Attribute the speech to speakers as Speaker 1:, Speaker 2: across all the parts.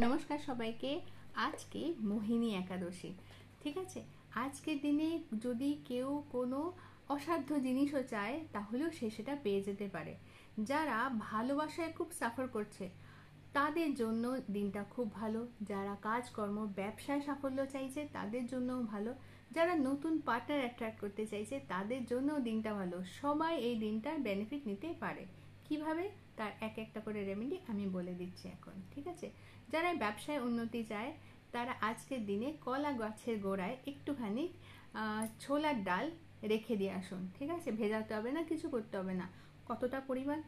Speaker 1: নমস্কার সবাইকে। আজকে মোহিনী একাদশী, ঠিক আছে। আজকের দিনে যদি কেউ কোনো অসাধ্য জিনিসও চায় তাহলেও সে সেটা পেয়ে যেতে পারে। যারা ভালোবাসায় খুব সাফার করছে তাদের জন্য দিনটা খুব ভালো। যারা কাজকর্ম ব্যবসায় সাফল্য চাইছে তাদের জন্যও ভালো। যারা নতুন পার্টনার অ্যাট্রাক্ট করতে চাইছে তাদের জন্যও দিনটা ভালো। সবাই এই দিনটার বেনিফিট নিতে পারে। কিভাবে, তার এক একটা করে রেমেডি আমি বলে দিচ্ছি এখন, ঠিক আছে। যারা ব্যবসায় উন্নতি চায় তারা আজকের দিনে কলা গাছের গোড়ায় একটুখানি ছোলার ডাল রেখে দিয়ে আসুন, ঠিক আছে। ভেজাতে হবে না, কিছু করতে হবে না। কতটা পরিমাণ,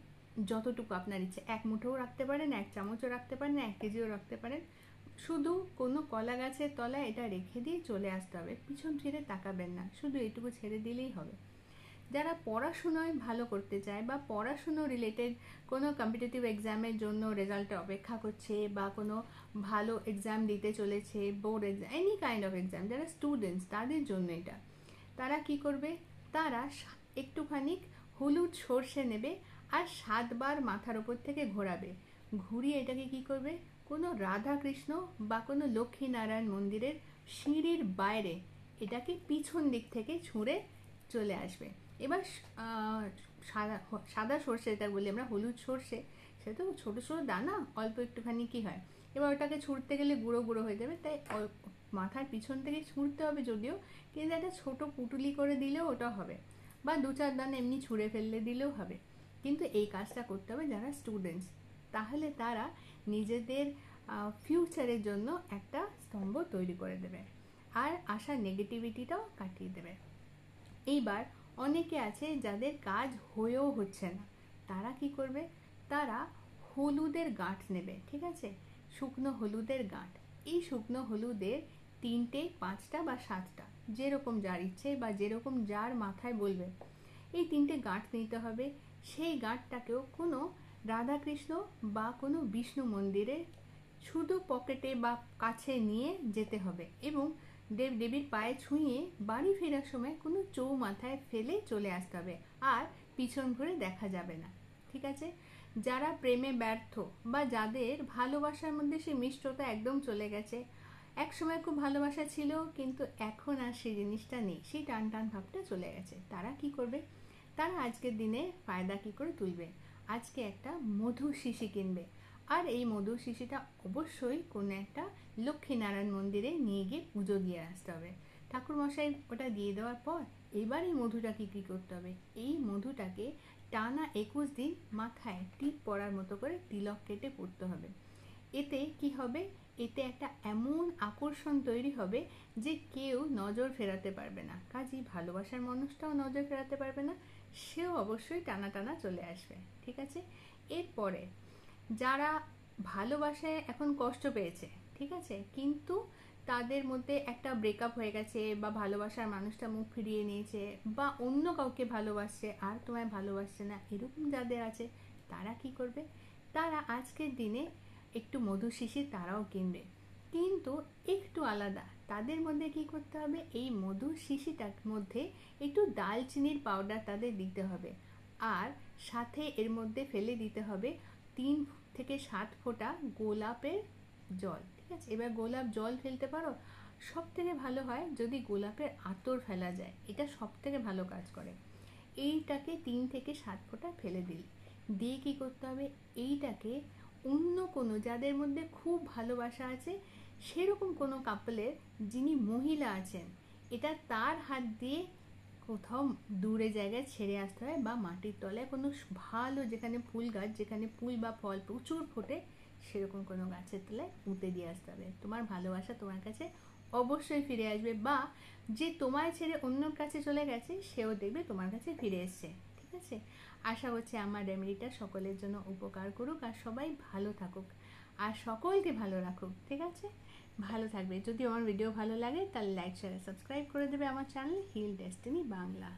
Speaker 1: যতটুকু আপনার ইচ্ছে, এক মুঠোও রাখতে পারেন, এক চামচও রাখতে পারেন, 1 কেজিও রাখতে পারেন। শুধু কোনো কলা গাছের তলায় এটা রেখে দিয়ে চলে আসতে হবে। পিছন ফিরে তাকাবেন না, শুধু এটুকু ছেড়ে দিলেই হবে। যারা পড়াশুনোয় ভালো করতে চায় বা পড়াশুনো রিলেটেড কোনো কম্পিটিটিভ এক্সামের জন্য রেজাল্টে অপেক্ষা করছে বা কোনো ভালো এক্সাম দিতে চলেছে, board exam, any kind of exam, যারা স্টুডেন্টস তাদের জন্য এটা। তারা কি করবে, তারা একটুখানি হলুদ সর্ষে নেবে আর 7 বার মাথার ওপর থেকে ঘোরাবে। ঘুরিয়ে এটাকে কি করবে, কোনো রাধা কৃষ্ণ বা কোনো লক্ষ্মীনারায়ণ মন্দিরের সিঁড়ির বাইরে এটাকে পিছন দিক থেকে ছুঁড়ে চলে আসবে। এবার সাদা সাদা সর্ষে, এটা বলি আমরা হলুদ সর্ষে, সেটা তো ছোটো ছোটো দানা, অল্প একটুখানি কি হয়। এবার ওটাকে ছুঁড়তে গেলে গুঁড়ো গুঁড়ো হয়ে যাবে, তাই মাথার পিছন থেকে ছুঁড়তে হবে যদিও, কিন্তু একটা ছোটো পুটুলি করে দিলেও ওটা হবে, বা 2-4 দানা এমনি ছুঁড়ে ফেললে দিলেও হবে। কিন্তু এই কাজটা করতে হবে যারা স্টুডেন্টস, তাহলে তারা নিজেদের ফিউচারের জন্য একটা স্তম্ভ তৈরি করে দেবে আর আসা নেগেটিভিটিটাও কাটিয়ে দেবে। এইবার অনেকে আছে যাদের কাজ হয়েও হচ্ছে না, তারা কি করবে, তারা হলুদের গাঁট নেবে, ঠিক আছে। শুকনো হলুদের গাঁট, এই শুকনো হলুদের 3টে, 5টা বা 7টা, যেরকম যার ইচ্ছে বা যেরকম যার মাথায় বলবে, এই 3টে গাঁট নিতে হবে। সেই গাঁটটাকেও কোনো রাধাকৃষ্ণ বা কোনো বিষ্ণু মন্দিরে শুধু পকেটে বা কাছে নিয়ে যেতে হবে এবং দেবীর পায়ে ছুঁয়ে বাড়ি ফেরার সময় কোনো চৌমাথায় ফেলে চলে আসতে হবে, আর পিছন ঘুরে দেখা যাবে না, ঠিক আছে। যারা প্রেমে ব্যর্থ বা যাদের ভালোবাসার মধ্যে সেই মিষ্টতা একদম চলে গেছে, এক সময় খুব ভালোবাসা ছিল কিন্তু এখন আর সেই জিনিসটা নেই, সেই টান টান ভাবটা চলে গেছে, তারা কি করবে, তারা আজকের দিনে ফায়দা কি করে তুলবে, আজকে একটা মধু শিশি কিনবে। আর এই মধু শিশিটা অবশ্যই কোনো একটা লক্ষ্মীনারায়ণ মন্দিরে নিয়ে গিয়ে পুজো দিয়ে আসতে হবে। ঠাকুরমশাই ওটা দিয়ে দেওয়ার পর এবার এই মধুটাকে কী করতে হবে, এই মধুটাকে টানা 21 দিন মাথায় টিপ পড়ার মতো করে তিলক কেটে পড়তে হবে। এতে কি হবে, এতে একটা এমন আকর্ষণ তৈরি হবে যে কেউ নজর ফেরাতে পারবে না। কাজেই ভালোবাসার মানুষটাও নজর ফেরাতে পারবে না, সেও অবশ্যই টানা টানা চলে আসবে, ঠিক আছে। এরপরে যারা ভালোবাসায় এখন কষ্ট পেয়েছে, ঠিক আছে, কিন্তু তাদের মধ্যে একটা ব্রেকআপ হয়ে গেছে বা ভালোবাসার মানুষটা মুখ ফিরিয়ে নিয়েছে বা অন্য কাউকে ভালোবাসছে আর তোমায় ভালোবাসছে না, এরকম যাদের আছে তারা কি করবে, তারা আজকের দিনে একটু মধু শিশি তারাও কিনবে, কিন্তু একটু আলাদা। তাদের মধ্যে কি করতে হবে, এই মধু শিশিটার মধ্যে একটু দালচিনির পাউডার তাদের দিতে হবে, আর সাথে এর মধ্যে ফেলে দিতে হবে 3 থেকে 7 ফোঁটা গোলাপের জল, ঠিক আছে। এবার গোলাপ জল ফেলতে পারো, সব থেকে ভালো হয় যদি গোলাপের আতর ফেলা যায়, এটা সব থেকে ভালো কাজ করে। এইটাকে 3 থেকে 7 ফোঁটা ফেলে দিয়ে কি করতে হবে, এইটাকে অন্য কোনো, যাদের মধ্যে খুব ভালোবাসা আছে সেরকম কোনো কাপলের, যিনি মহিলা আছেন, এটা তার হাত দিয়ে কোথাও দূরে জায়গায় ছেড়ে আসতে হয়, বা মাটির তলায় কোনো ভালো, যেখানে ফুল গাছ, যেখানে ফুল বা ফল প্রচুর ফোটে, সেরকম কোনো গাছের তলায় পুঁতে দিয়ে আসতে হবে। তোমার ভালোবাসা তোমার কাছে অবশ্যই ফিরে আসবে, বা যে তোমায় ছেড়ে অন্যর কাছে চলে গেছে সেও দেখবে তোমার কাছে ফিরে এসছে, ঠিক আছে। আশা করছি আমার রেমেডিটা সকলের জন্য উপকার করুক আর সবাই ভালো থাকুক আর সকলকে ভালো রাখুক, ঠিক আছে। ভালো থাকবে। যদি আমার ভিডিও ভালো লাগে তাহলে লাইক শেয়ার সাবস্ক্রাইব করে দেবে আমার চ্যানেল হিল ডেস্টিনি বাংলা।